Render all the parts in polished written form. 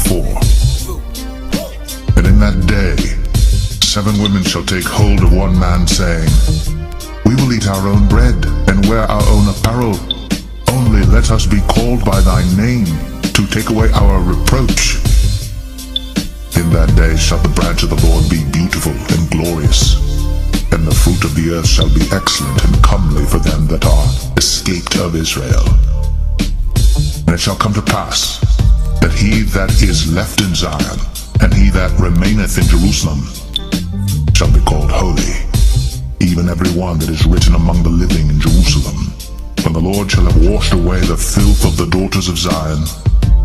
before. And in that day, 7 women shall take hold of one man, saying, We will eat our own bread and wear our own apparel. Only let us be called by thy name, to take away our reproach. In that day shall the branch of the Lord be beautiful and glorious, and the fruit of the earth shall be excellent and comely for them that are escaped of Israel. And it shall come to pass, that he that is left in Zion, and he that remaineth in Jerusalem, shall be called holy, even every one that is written among the living in Jerusalem. When the Lord shall have washed away the filth of the daughters of Zion,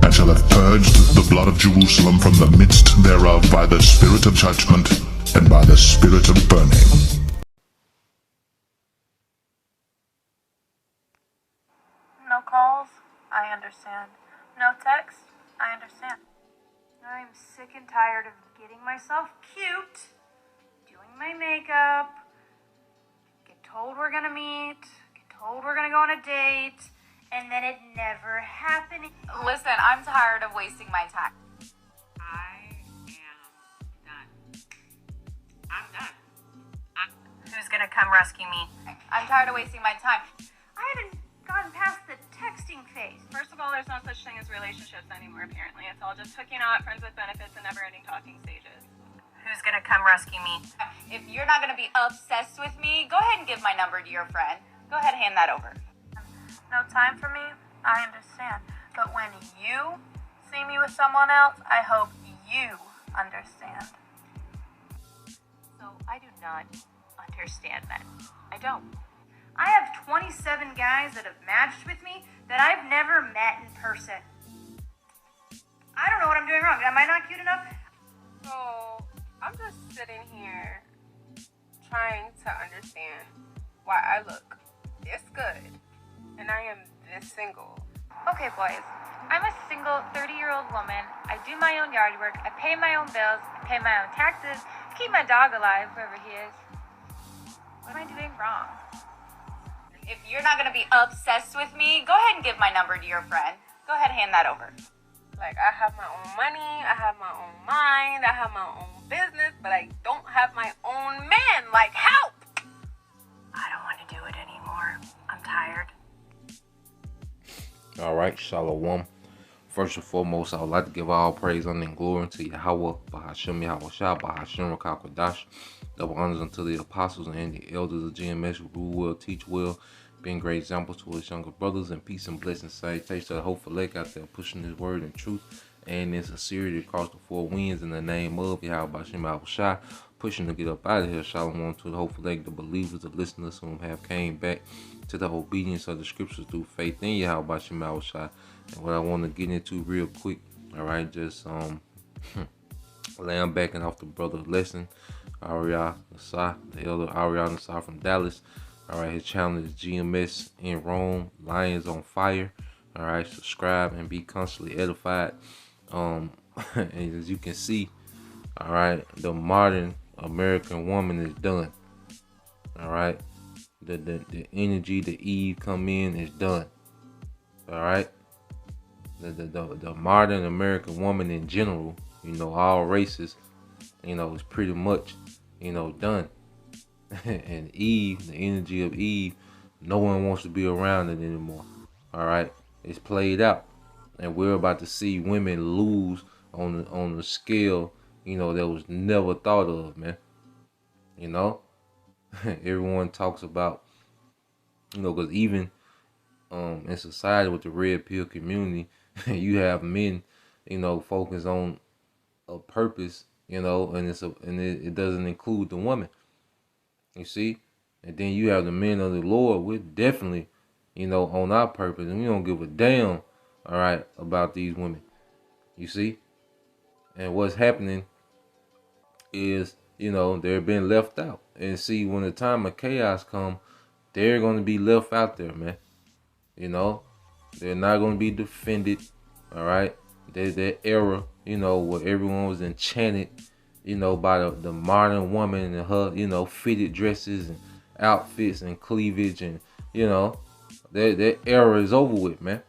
and shall have purged the blood of Jerusalem from the midst thereof by the spirit of judgment, and by the spirit of burning. No calls? I understand. No text? I understand. I'm sick and tired of getting myself cute, doing my makeup, get told we're gonna meet, get told we're gonna go on a date, and then it never happened. Listen, I'm tired of wasting my time. I am done. I'm done. Who's gonna come rescue me? I'm tired of wasting my time. I haven't gotten past the texting phase. First of all, there's no such thing as relationships anymore, apparently. It's all just hooking up, friends with benefits, and never-ending talking stages. Who's gonna come rescue me? If you're not going to be obsessed with me, go ahead and give my number to your friend. Go ahead and hand that over. No time for me? I understand. But when you see me with someone else, I hope you understand. So I do not understand men. I don't. I have 27 guys that have matched with me that I've never met in person. I don't know what I'm doing wrong. Am I not cute enough? So, I'm just sitting here trying to understand why I look this good and I am this single. Okay, boys. I'm a single 30-year-old woman. I do my own yard work. I pay my own bills. I pay my own taxes. I keep my dog alive, wherever he is. What am I doing wrong? If you're not going to be obsessed with me, go ahead and give my number to your friend. Go ahead and hand that over. Like, I have my own money, I have my own mind, I have my own business, but I don't have my own man. Like, help! I don't want to do it anymore. I'm tired. All right, Shalom. First and foremost, I would like to give all praise, honor, and glory to Yahweh, Bahashem Yahushua, Bahashem Rakakwadash. Double honors unto the apostles and the elders of GMS who rule well, teach well, being great examples to his younger brothers, and peace and blessings. Salutations to the hopeful lake out there pushing his word and truth and in sincerity across the 4 winds in the name of Yahweh Bahashem Yahushua, pushing to get up out of here. Shalom to the hopeful lake, the believers, the listeners whom have came back to the obedience of the scriptures through faith in Yahweh Bahashem Yahushua. And what I want to get into real quick, all right, just laying back and off the brother lesson, Ariah Nassar, the elder Ariah Nassar from Dallas. All right, his channel is GMS in Rome, Lions on Fire. All right, subscribe and be constantly edified. And as you can see, all right, the modern American woman is done. All right, the energy the Eve come in is done. All right. The modern American woman in general, you know, all races, you know, is pretty much, you know, done. And Eve, the energy of Eve, no one wants to be around it anymore. All right, it's played out, and we're about to see women lose on the scale, you know, that was never thought of, man. You know, everyone talks about, you know, because even in society with the red pill community, you have men, you know, focus on a purpose, you know, and it doesn't include the woman. You see? And then you have the men of the Lord. We're definitely, you know, on our purpose, and we don't give a damn, all right, about these women. You see? And what's happening is, you know, they're being left out. And see, when the time of chaos comes, they're going to be left out there, man. You know? They're not going to be defended, all right? Their era, you know, where everyone was enchanted, you know, by the modern woman and her, you know, fitted dresses and outfits and cleavage, and, you know, their era is over with, man.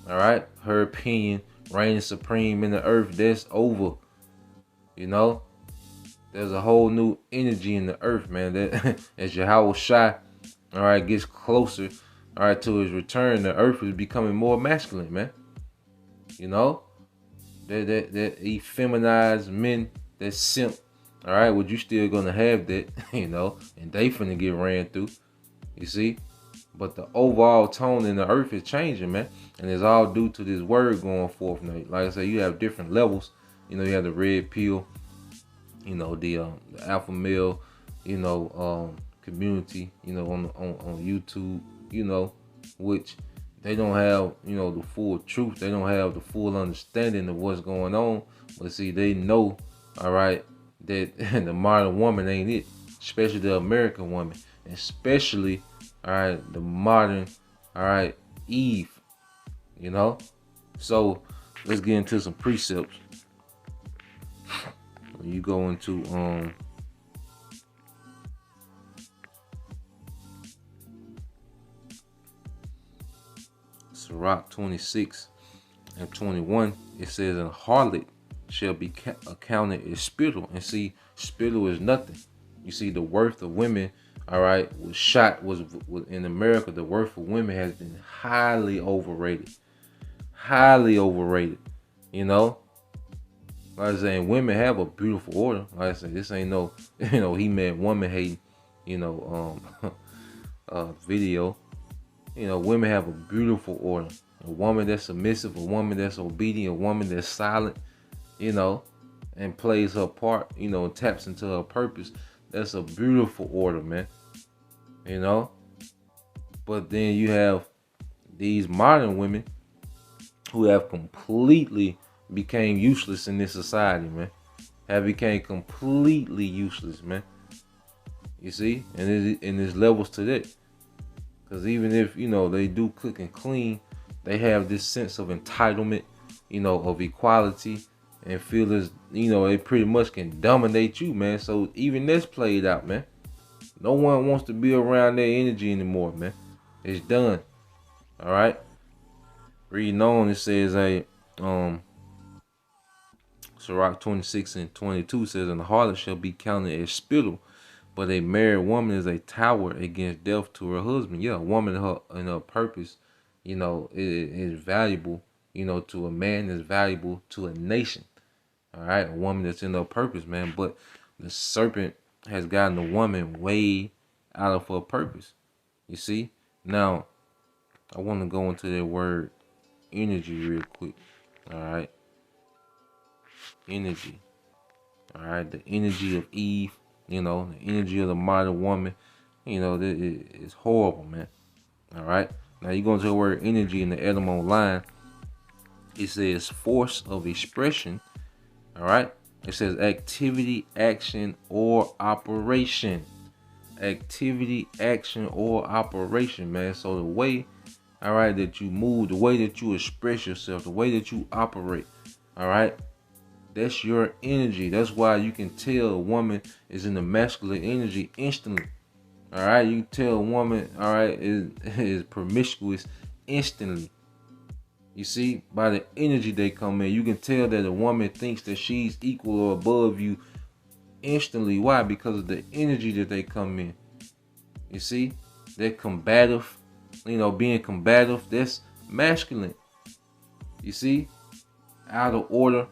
All right? Her opinion, reigning supreme in the earth, that's over. You know, there's a whole new energy in the earth, man. That as Yahweh Shai, all right, gets closer, all right, to his return, the earth is becoming more masculine, man. You know, that effeminized men, that simp, all right, well, you still gonna have that, you know, and they finna get ran through, you see. But the overall tone in the earth is changing, man. And it's all due to this word going forth. Now, like I said, you have different levels. You know, you have the red pill, you know, the alpha male, you know, community, you know, on YouTube, you know, which they don't have, you know, the full truth. They don't have the full understanding of what's going on. But see, they know, all right, that the modern woman ain't it, especially the American woman, especially, all right, the modern, all right, Eve, you know. So let's get into some precepts. When you go into Sirach 26 and 21, it says, "And harlot shall be accounted as spittle." And see, spittle is nothing. You see, the worth of women, all right, was in America. The worth of women has been highly overrated. You know, like I say, women have a beautiful order. Like I said, this ain't no, you know, he meant woman hating, you know, video. You know, women have a beautiful order. A woman that's submissive, a woman that's obedient, a woman that's silent, you know, and plays her part, you know, and taps into her purpose. That's a beautiful order, man. You know? But then you have these modern women who have completely became useless in this society, man. Have became completely useless, man. You see? And there's levels to that. Because even if, you know, they do cook and clean, they have this sense of entitlement, you know, of equality, and feel as, you know, they pretty much can dominate you, man. So even that's played out, man. No one wants to be around their energy anymore, man. It's done. All right. Reading on, it says Sirach 26 and 22 says, "And the harlot shall be counted as spittle, but a married woman is a tower against death to her husband." Yeah, a woman in her purpose, you know, is valuable, you know, to a man, is valuable to a nation. All right, a woman that's in her purpose, man. But the serpent has gotten the woman way out of her purpose. You see? Now, I want to go into that word energy real quick. All right. Energy. All right. The energy of Eve, you know, the energy of the modern woman, you know, it's horrible, man. All right. Now, you go into the word energy in the etymology line. It says force of expression. All right. It says activity, action, or operation. Activity, action, or operation, man. So the way, all right, that you move, the way that you express yourself, the way that you operate, all right, that's your energy. That's why you can tell a woman is in the masculine energy instantly. All right, you can tell a woman, all right, is promiscuous instantly. You see, by the energy they come in, you can tell that a woman thinks that she's equal or above you instantly. Why? Because of the energy that they come in. You see, they're combative. You know, being combative, that's masculine. You see, out of order.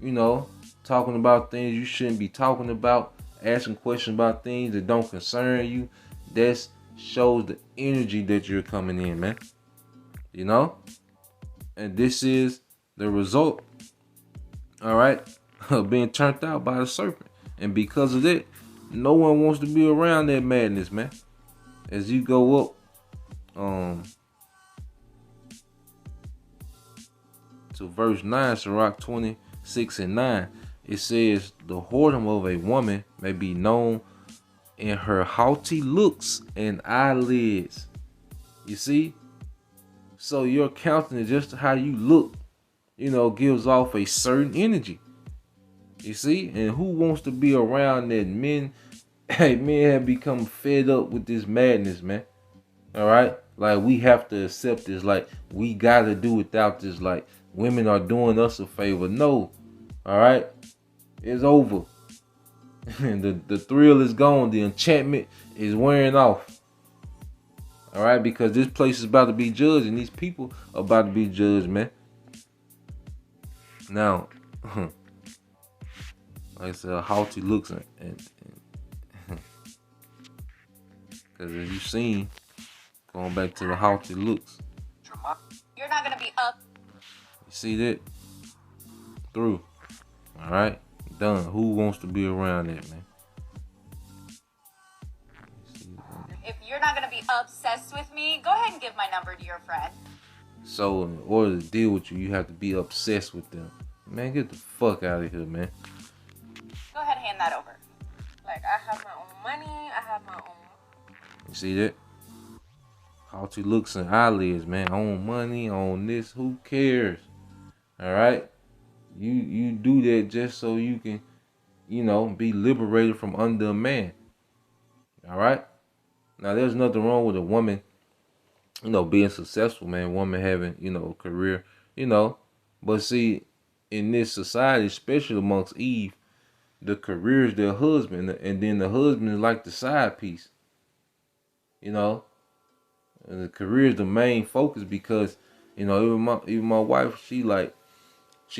You know, talking about things you shouldn't be talking about, asking questions about things that don't concern you. That shows the energy that you're coming in, man. You know? And this is the result, all right, of being turned out by the serpent. And because of that, no one wants to be around that madness, man. As you go up to verse 9, Sirach 26 and 9, it says, "The whoredom of a woman may be known in her haughty looks and eyelids." You see? So your countenance, just how you look, you know, gives off a certain energy. You see? And who wants to be around that? Men have become fed up with this madness, man. All right? Like, we have to accept this. Like, we got to do without this. Like, women are doing us a favor. No, all right, it's over. the thrill is gone. The enchantment is wearing off. All right, because this place is about to be judged, and these people are about to be judged, man. Now, like I said, haughty looks and because as you seen, going back to the haughty looks, You're not gonna be up. you see that through. All right, done. Who wants to be around that, man? If you're not gonna be obsessed with me, go ahead and give my number to your friend. So in order to deal with you, you have to be obsessed with them. Man, get the fuck out of here, man. Go ahead, hand that over. Like, I have my own money. I have my own. You see that? Haughty looks and eyelids, man. On money, on this. Who cares? All right? You do that just so you can, be liberated from under a man. All right? Now, there's nothing wrong with a woman, being successful, man. Woman having, a career, But see, in this society, especially amongst Eve, the career is their husband, and then the husband is like the side piece. And the career is the main focus because, even my wife, she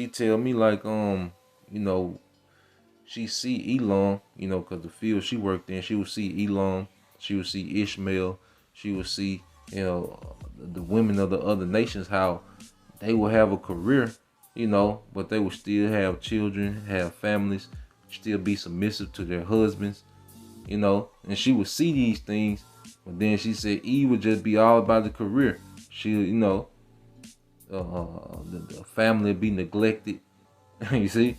tell me like, she see Elam, cause the field she worked in, she would see Elam, she would see Ishmael, she would see, the women of the other nations, how they will have a career, but they will still have children, have families, still be submissive to their husbands, and she would see these things. But then she said Eve would just be all about the career. She, the family would be neglected. You see?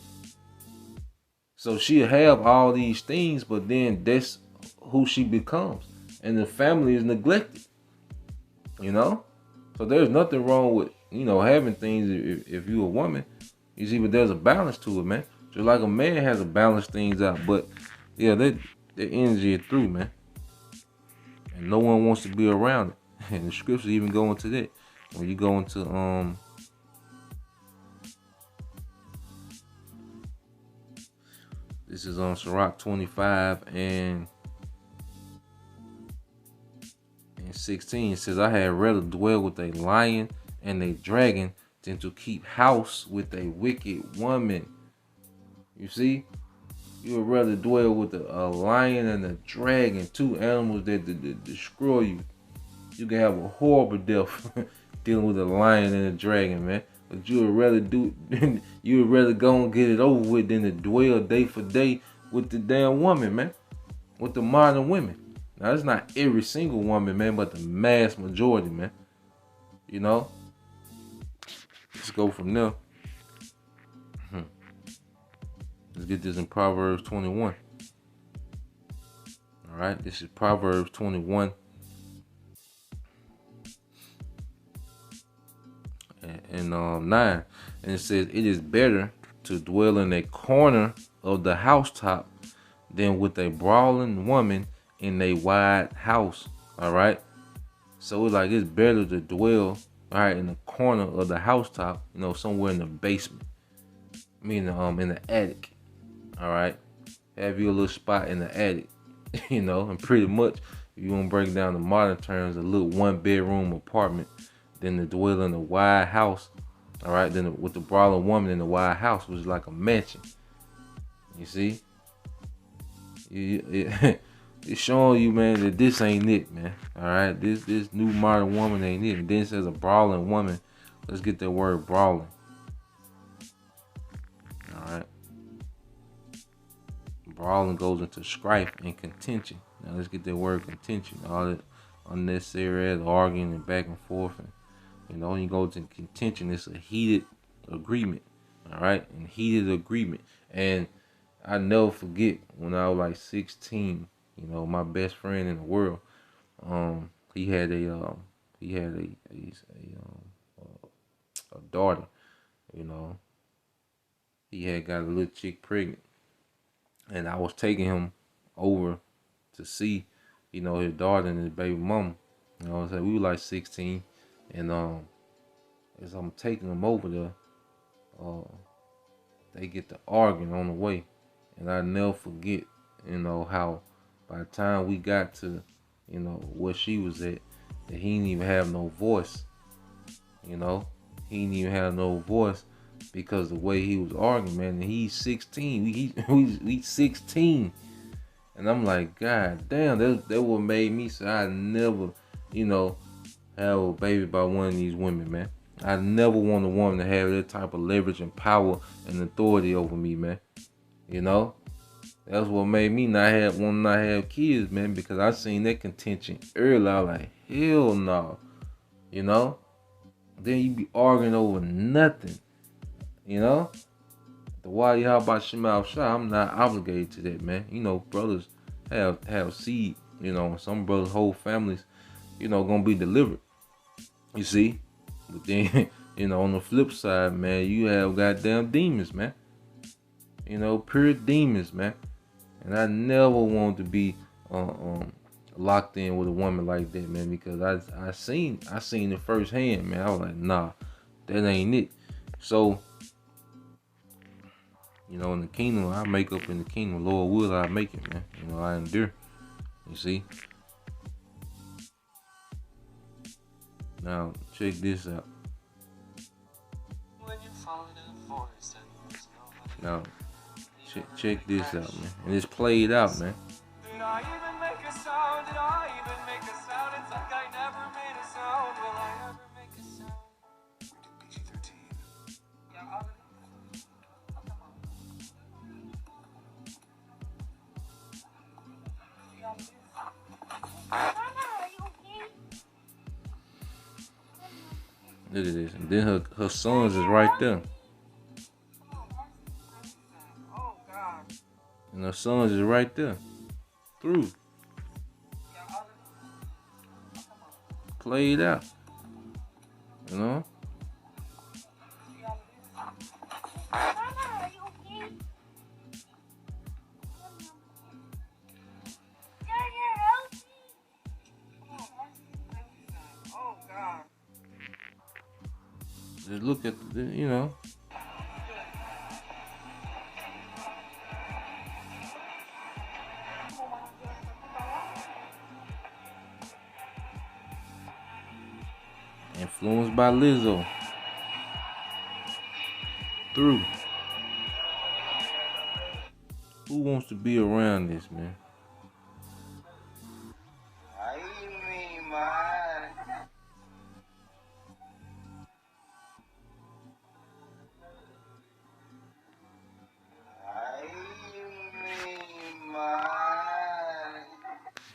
So she'll have all these things, but then that's who she becomes. And the family is neglected. So there's nothing wrong with, having things if you're a woman. You see, but there's a balance to it, man. Just like a man has to balance things out. But, yeah, that energy is through, man. And no one wants to be around it. And the scriptures even go into that. When you go into this is on Sirach 25 and 16. It says, I had rather dwell with a lion and a dragon than to keep house with a wicked woman. You see? You would rather dwell with a lion and a dragon, two animals that destroy you. You can have a horrible death dealing with a lion and a dragon, man. But you would rather go and get it over with than to dwell day for day with the damn woman, man. With the modern women. Now, it's not every single woman, man, but the mass majority, man. Let's go from there. Let's get this in Proverbs 21. All right, this is Proverbs 21. And 9. And it says, it is better to dwell in a corner of the housetop than with a brawling woman in a wide house. All right. So it's better to dwell, all right, in the corner of the housetop, somewhere in the basement. In the attic. All right. Have your little spot in the attic, and pretty much, if you want to break down the modern terms, a little 1-bedroom apartment, than to dwell in a wide house. All right. Then with the brawling woman in the wide house, which is like a mansion. You see? It's showing you, man, that this ain't it, man. All right. This new modern woman ain't it. And then it says a brawling woman. Let's get that word brawling. All right. Brawling goes into strife and contention. Now let's get that word contention. All that unnecessary arguing and back and forth. And, when you go to contention, it's a heated agreement. All right. And heated agreement. And I never forget when I was like 16, my best friend in the world, he had a daughter, he had got a little chick pregnant. And I was taking him over to see, his daughter and his baby mama. We were like 16. And as I'm taking him over there, they get to arguing on the way. And I never forget, how by the time we got to, where she was at, that he didn't even have no voice. He didn't even have no voice because the way he was arguing, man. And he's 16. We 16. And I'm like, God damn, that what made me say I never, have a baby by one of these women, man. I never want a woman to have that type of leverage and power and authority over me, man. That's what made me want to not have kids, man, because I seen that contention early. I was like, hell no. Then you be arguing over nothing. The why how about Shemal Shah? I'm not obligated to that, man. Brothers have seed, some brothers' whole families, gonna be delivered. You see? But then, on the flip side, man, you have goddamn demons, man. Pure demons, man. And I never wanted to be locked in with a woman like that, man, because I seen it firsthand, man. I was like, nah, that ain't it. So, in the kingdom, I make up in the kingdom. Lord will, I make it, man. I endure. You see? Now, check this out. Now, check this out, man. And it's played out, man. Did I even make a sound? Did I even make a sound? It's like I never made a sound. Will I ever make a sound? Rated PG-13. Yeah, Look at this. And then her sons is right there. And her sons is right there. Through. Played out. Just look at the, influenced by Lizzo. Through. Who wants to be around this, man?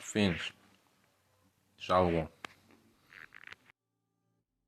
Finish. Shalom.